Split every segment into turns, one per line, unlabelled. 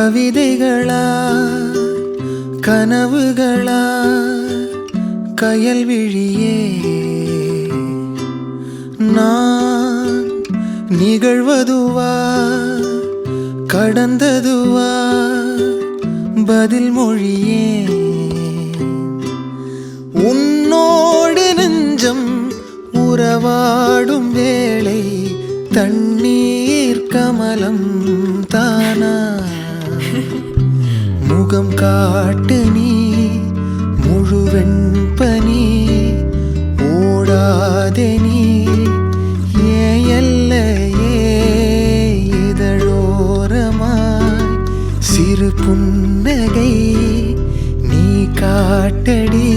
கவிதைகளா கனவுகளா கயல்விழியே நான் நிகழ்வதுவா கடந்ததுவா பதில் மொழியே உன்னோடு நெஞ்சம் உறவாடும் வேளை தண்ணீர் கமலம் தானா முகம் காட்டு நீ முழுவெண் பனி ஓடாதே நீ ஏல்லையே இதழோரமாய் சிறு புன்னகை நீ காட்டடி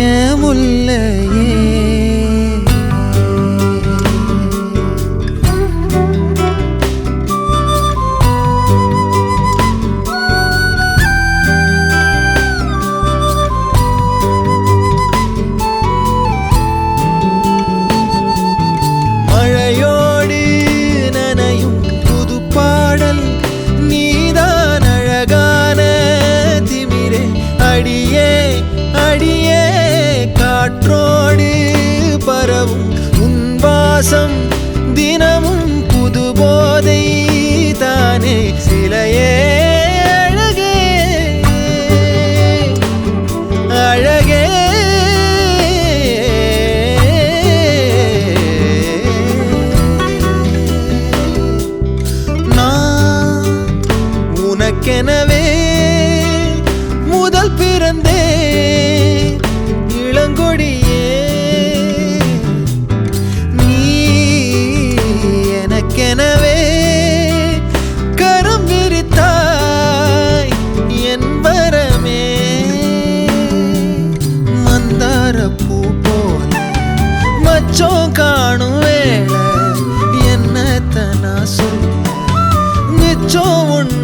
ஏன் முல்லையே மழையோடு நனையும் புது பாடல் நீதான் அழகான திமிரே அடியே அடியே காற்றோடு பரவும் உன் வாசம் தினமும் புது போதை தானே சிலையே அழகே அழகே உனக்கெனவே முதல் பிறந்தே இளங்கொடியே நீ எனக்கெனவே கரம் விரித்தாய் என் வரமே மந்தார பூ போல மச்சம் காணும் வேளை என்னத்த நான் சொல்ல மிச்சம் ஒன்று